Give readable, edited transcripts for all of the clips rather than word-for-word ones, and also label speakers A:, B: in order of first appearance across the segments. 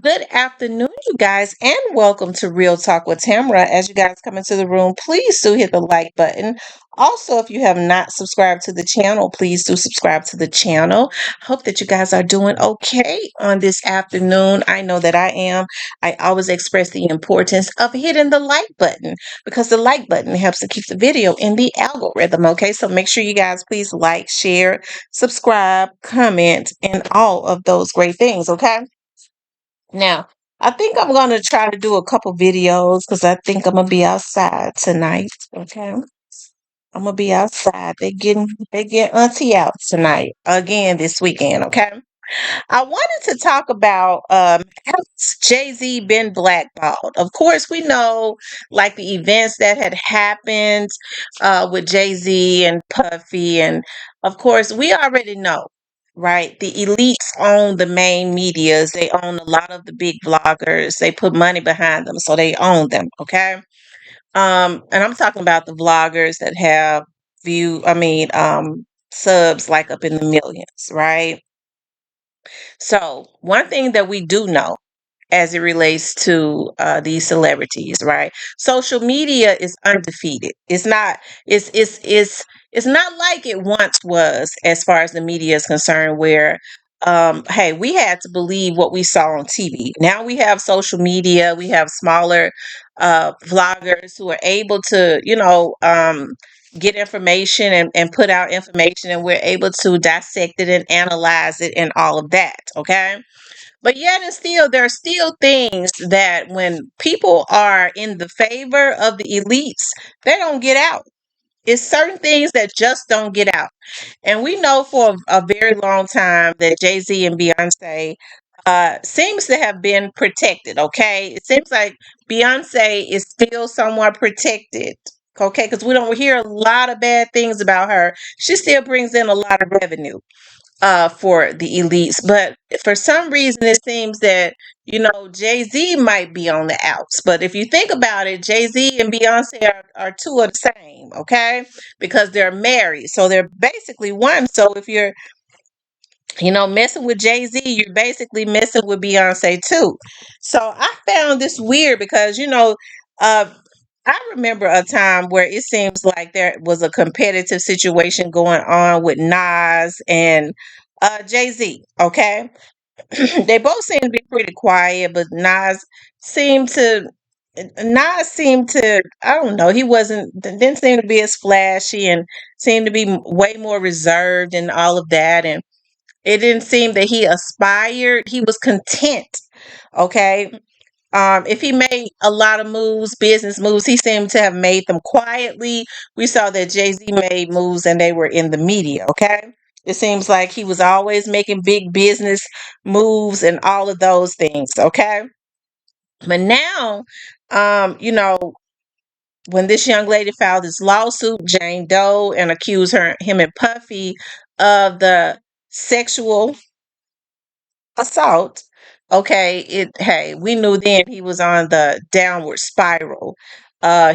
A: Good afternoon, you guys, and welcome to Real Talk with Tamara. As you guys come into the room, please do hit the like button. Also, if you have not subscribed to the channel, please do subscribe to the channel. Hope that you guys are doing okay on this afternoon. I know that I am. I always express the importance of hitting the like button because the like button helps to keep the video in the algorithm. Okay, so make sure you guys please like, share, subscribe, comment, and all of those great things. Okay. Now, I think I'm gonna try to do a couple videos because I think I'm gonna be outside tonight. Okay, I'm gonna be outside. They get auntie out tonight again this weekend. Okay, I wanted to talk about has Jay Z been blackballed? Of course, we know like the events that had happened with Jay Z and Puffy, and of course, we already know, right? The elites own the main medias. They own a lot of the big vloggers. They put money behind them, so they own them. Okay, and I'm talking about the vloggers that have subs like up in the millions, right? So, one thing that we do know as it relates to these celebrities, right? Social media is undefeated. It's not like it once was as far as the media is concerned, where hey, we had to believe what we saw on TV. Now we have social media, we have smaller vloggers who are able to, get information and put out information, and we're able to dissect it and analyze it and all of that. Okay, but yet and still, there are still things that when people are in the favor of the elites, they don't get out. It's certain things that just don't get out. And we know for a very long time that Jay-Z and Beyonce seems to have been protected, okay? It seems like Beyonce is still somewhat protected, okay? Because we don't hear a lot of bad things about her. She still brings in a lot of revenue for the elites. But for some reason, it seems that, Jay Z might be on the outs. But if you think about it, Jay Z and Beyonce are two of the same, okay? Because they're married. So they're basically one. So if you're, messing with Jay Z, you're basically messing with Beyonce too. So I found this weird because, uh, I remember a time where it seems like there was a competitive situation going on with Nas and Jay Z. Okay, they both seemed to be pretty quiet, but Nas seemed to, I don't know, he didn't seem to be as flashy and seemed to be way more reserved and all of that, and it didn't seem that he aspired. He was content. Okay, if he made a lot of moves, business moves, he seemed to have made them quietly. We saw that Jay Z made moves and they were in the media. Okay. It seems like he was always making big business moves and all of those things. Okay. But now, when this young lady filed this lawsuit, Jane Doe, and accused him and Puffy of the sexual assault. Okay, hey, we knew then he was on the downward spiral.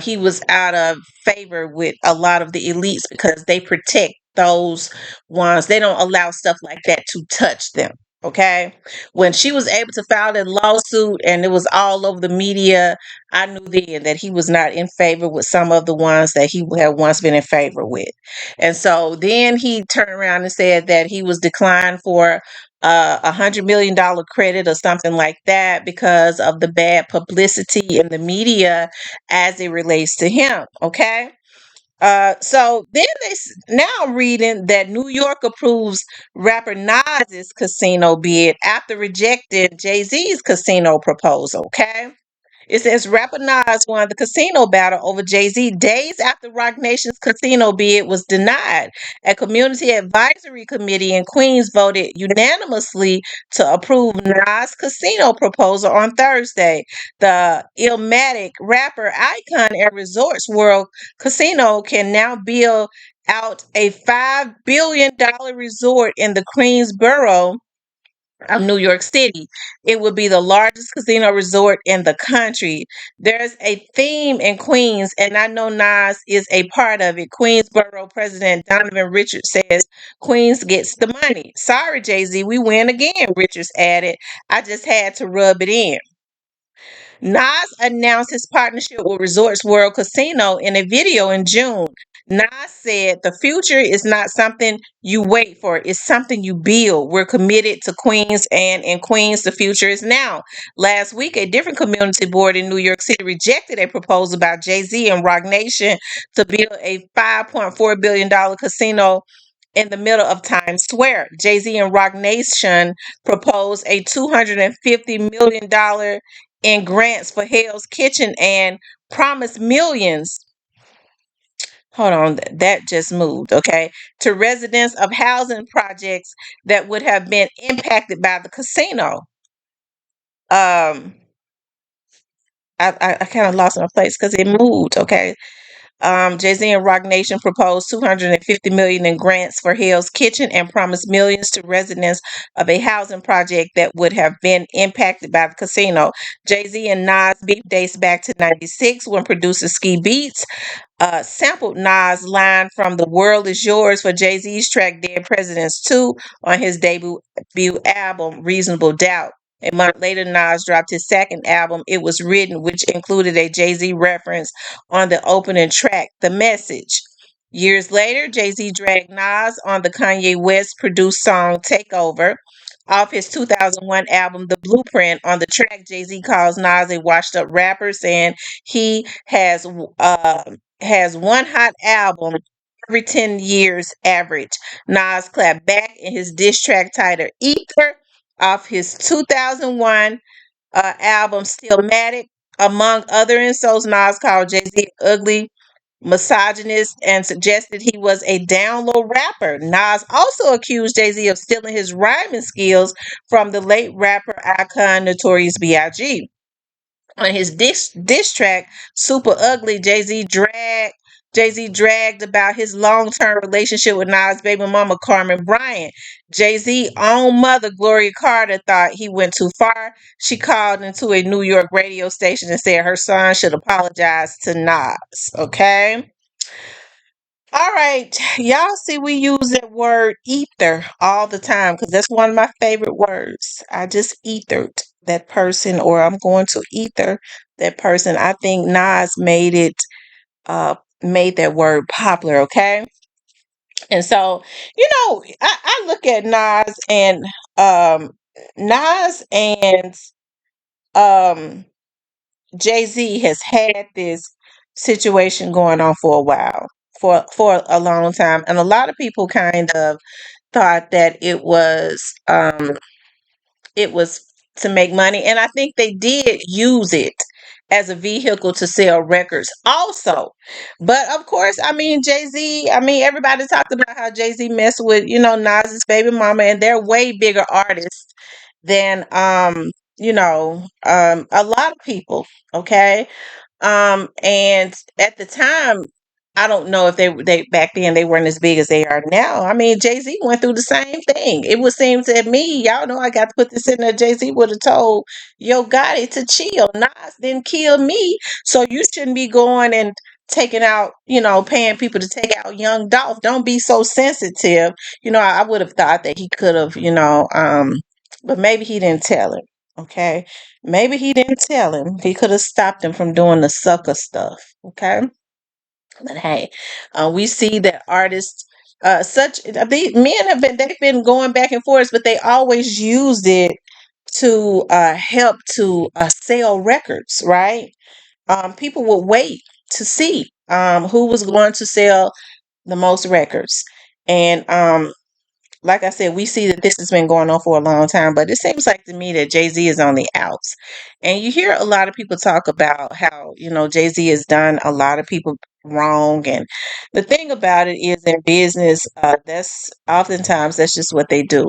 A: He was out of favor with a lot of the elites because they protect those ones. They don't allow stuff like that to touch them. Okay, when she was able to file that lawsuit and it was all over the media, I knew then that he was not in favor with some of the ones that he had once been in favor with. And so then he turned around and said that he was declined for $100 million credit or something like that because of the bad publicity in the media as it relates to him. Okay. So then now I'm reading that New York approves rapper Nas's casino bid after rejecting Jay Z's casino proposal. Okay. It says rapper Nas won the casino battle over Jay-Z days after Roc Nation's casino bid was denied. A community advisory committee in Queens voted unanimously to approve Nas' casino proposal on Thursday. The Illmatic rapper icon and Resorts World Casino can now build out a $5 billion resort in the Queensboro of New York City. It would be the largest casino resort in the country. There's a theme in Queens, and I know Nas is a part of it. Queensborough President Donovan Richards says Queens gets the money. Sorry, Jay Z, we win again, Richards added. I just had to rub it in. Nas announced his partnership with Resorts World Casino in a video in June. Nas said, "The future is not something you wait for, it's something you build. We're committed to Queens, and in Queens, the future is now." Last week, a different community board in New York City rejected a proposal by Jay Z and Roc Nation to build a $5.4 billion casino in the middle of Times Square. Jay Z and Roc Nation proposed a $250 million in grants for Hell's Kitchen and promised millions. Hold on, that just moved, okay, to residents of housing projects that would have been impacted by the casino. Um, I kind of lost my place because it moved, okay. Jay-Z and Roc Nation proposed 250 million in grants for Hell's Kitchen and promised millions to residents of a housing project that would have been impacted by the casino. Jay-Z and Nas beef dates back to 96 when producer Ski Beats sampled Nas' line from The World Is Yours for Jay-Z's track Dead Presidents 2 on his debut album, Reasonable Doubt. A month later, Nas dropped his second album, It Was Written, which included a Jay-Z reference on the opening track, The Message. Years later, Jay-Z dragged Nas on the Kanye West produced song Takeover off his 2001 album The Blueprint. On the track, Jay-Z calls Nas a washed up rapper, saying he has one hot album every 10 years average. Nas clapped back in his diss track titled Ether off his 2001 album Stillmatic. Among other insults, Nas called Jay-Z ugly, misogynist, and suggested he was a down low rapper. Nas also accused Jay-Z of stealing his rhyming skills from the late rapper icon Notorious B.I.G. On his diss track, Super Ugly, Jay Z dragged about his long term relationship with Nas' baby mama Carmen Bryant. Jay-Z's own mother, Gloria Carter, thought he went too far. She called into a New York radio station and said her son should apologize to Nas. Okay. All right, y'all see we use that word ether all the time because that's one of my favorite words. I just ethered that person, or I'm going to ether that person. I think Nas made that word popular, okay? And so, I look at um Nas and Jay-Z has had this situation going on for a while, for a long time, and a lot of people kind of thought that it was to make money, and I think they did use it as a vehicle to sell records also. But of course, I mean, Jay-Z, I mean, everybody talked about how Jay-Z messed with, Nas's baby mama, and they're way bigger artists than a lot of people, okay? And at the time, I don't know if they back then they weren't as big as they are now. I mean, Jay Z went through the same thing. It would seem to me, y'all know, I got to put this in there. Jay Z would have told Yo Gotti to chill. Nas didn't kill me, so you shouldn't be going and taking out, paying people to take out Young Dolph. Don't be so sensitive. I would have thought that he could have, but maybe he didn't tell him. Okay. Maybe he didn't tell him. He could have stopped him from doing the sucker stuff. Okay. But hey, we see that artists, these men they've been going back and forth, but they always used it to help to sell records, right? People would wait to see who was going to sell the most records. And like I said, we see that this has been going on for a long time, but it seems like to me that Jay Z is on the outs. And you hear a lot of people talk about how, Jay Z has done a lot of people wrong. And the thing about it is in business, that's just what they do.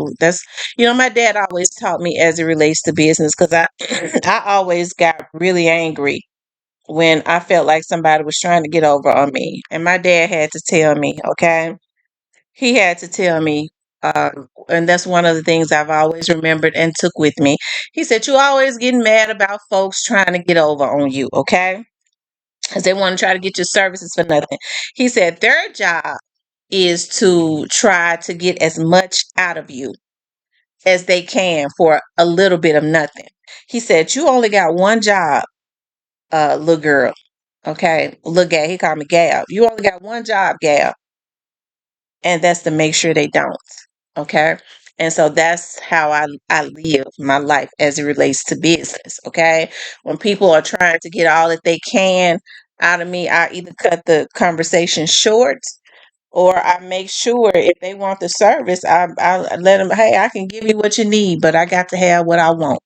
A: My dad always taught me as it relates to business because I always got really angry when I felt like somebody was trying to get over on me. And my dad had to tell me, okay? He had to tell me. And that's one of the things I've always remembered and took with me. He said, "You always getting mad about folks trying to get over on you, okay? Because they want to try to get your services for nothing." He said, "Their job is to try to get as much out of you as they can for a little bit of nothing." He said, "You only got one job, little girl, okay? Little gal." He called me Gal. "You only got one job, Gal, and that's to make sure they don't." Okay. And so that's how I live my life as it relates to business. Okay. When people are trying to get all that they can out of me, I either cut the conversation short, or I make sure if they want the service, I let them, hey, I can give you what you need, but I got to have what I want.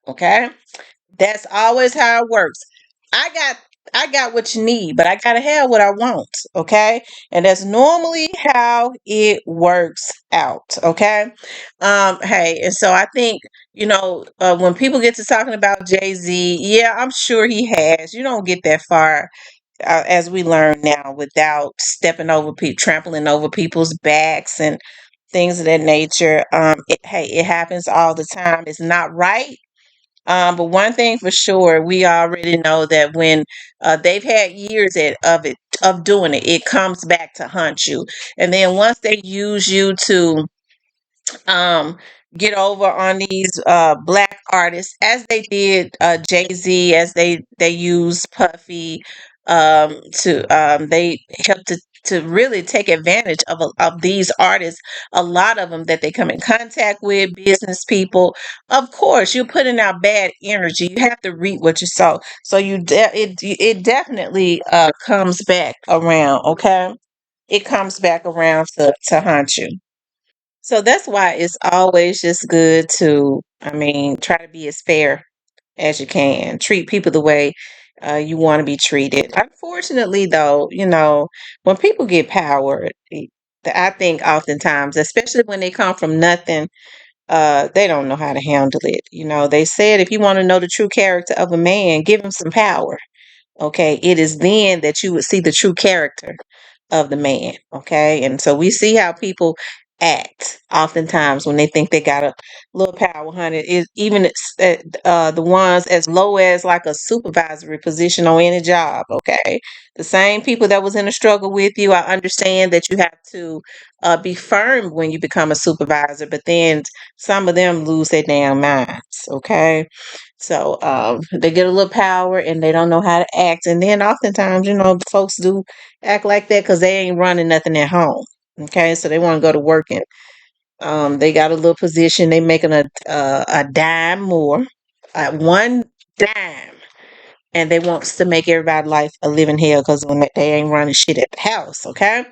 A: Okay. That's always how it works. I got I got what you need, but I gotta have what I want, okay? And that's normally how it works out, okay? Hey, and so I think, when people get to talking about Jay-Z, yeah, I'm sure he has. You don't get that far, as we learn now, without stepping over people, trampling over people's backs and things of that nature. Hey, it happens all the time. It's not right, but one thing for sure, we already know that when they've had years of doing it, it comes back to haunt you. And then once they use you to um, get over on these black artists, as they did Jay-Z, as they used Puffy, to they helped to really take advantage of these artists, a lot of them that they come in contact with, business people. Of course, you're putting out bad energy. You have to reap what you sow. So it definitely comes back around. Okay, it comes back around to haunt you. So that's why it's always just good to, I mean, try to be as fair as you can. Treat people the way you want to be treated. Unfortunately, though, when people get power, I think oftentimes, especially when they come from nothing, they don't know how to handle it. They said if you want to know the true character of a man, give him some power. Okay, it is then that you would see the true character of the man. Okay, and so we see how people act oftentimes when they think they got a little power, honey. Even the ones as low as like a supervisory position on any job. Okay, the same people that was in a struggle with you. I understand that you have to be firm when you become a supervisor, but then some of them lose their damn minds. Okay, so they get a little power and they don't know how to act. And then oftentimes, folks do act like that because they ain't running nothing at home. Okay, so they want to go to work and they got a little position. They making a dime more, one dime, and they wants to make everybody's life a living hell because when they ain't running shit at the house, okay?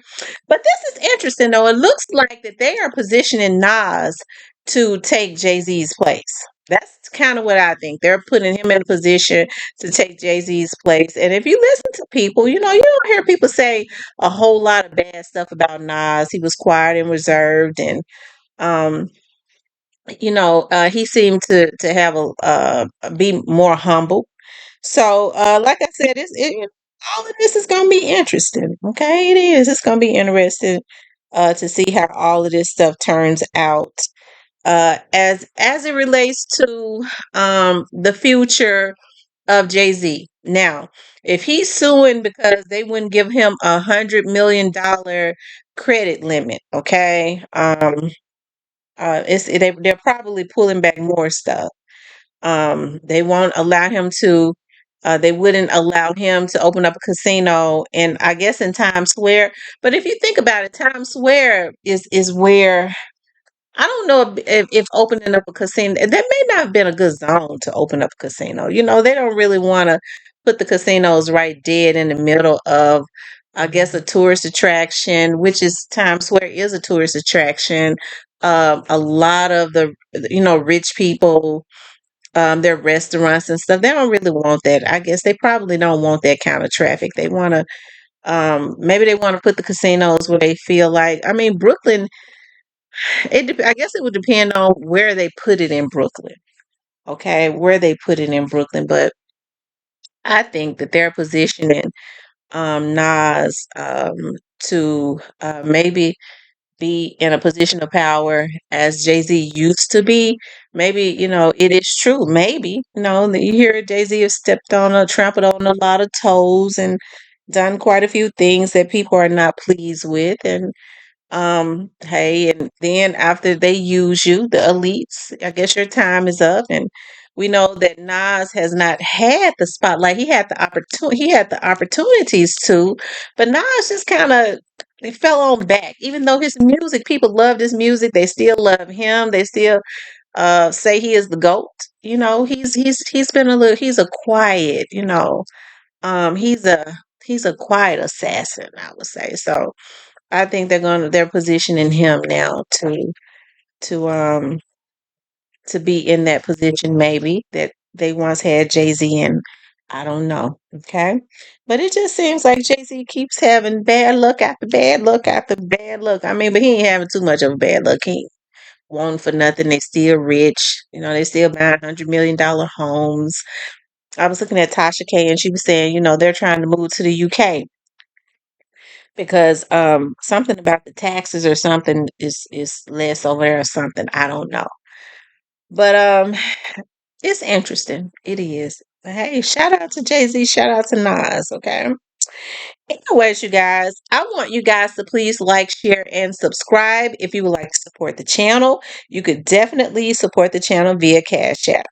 A: But this is interesting though. It looks like that they are positioning Nas to take Jay-Z's place. That's kind of what I think. They're putting him in a position to take Jay-Z's place. And if you listen to people, you don't hear people say a whole lot of bad stuff about Nas. He was quiet and reserved, and um, he seemed to have be more humble. So, like I said, all of this is going to be interesting. Okay, it is. It's going to be interesting to see how all of this stuff turns out. As it relates to the future of Jay-Z. Now, if he's suing because they wouldn't give him $100 million credit limit, okay, they're probably pulling back more stuff. They won't allow him to. They wouldn't allow him to open up a casino, and I guess in Times Square. But if you think about it, Times Square is where I don't know if opening up a casino, that may not have been a good zone to open up a casino. They don't really want to put the casinos right dead in the middle of, I guess, a tourist attraction, which is Times Square is a tourist attraction. A lot of the, rich people, their restaurants and stuff, they don't really want that. I guess they probably don't want that kind of traffic. They want to, maybe they want to put the casinos where they feel like, I mean, Brooklyn, I guess it would depend on where they put it in Brooklyn. Okay, where they put it in Brooklyn, but I think that they're positioning Nas to maybe be in a position of power as Jay-Z used to be. Maybe, it is true. Maybe, you hear Jay-Z has trampled on a lot of toes and done quite a few things that people are not pleased with. And hey, and then after they use you, the elites, I guess your time is up. And we know that Nas has not had the spotlight. He had the opportunities to, but Nas just kind of they fell on back. Even though his music, people loved his music, they still love him. They still say he is the GOAT. He's been he's a quiet, he's a quiet assassin, I would say. So I think they're positioning him now to um to be in that position maybe that they once had Jay-Z in. I don't know. Okay. But it just seems like Jay-Z keeps having bad luck after bad luck after bad luck. I mean, but he ain't having too much of a bad luck. He ain't wanting for nothing. They still rich. They still buying $100 million homes. I was looking at Tasha K and she was saying, they're trying to move to the UK because something about the taxes or something is less over there or something. I don't know. But it's interesting. It is. But hey, shout out to Jay-Z, shout out to Nas, okay? Anyways, you guys, I want you guys to please like, share, and subscribe if you would like to support the channel. You could definitely support the channel via Cash App.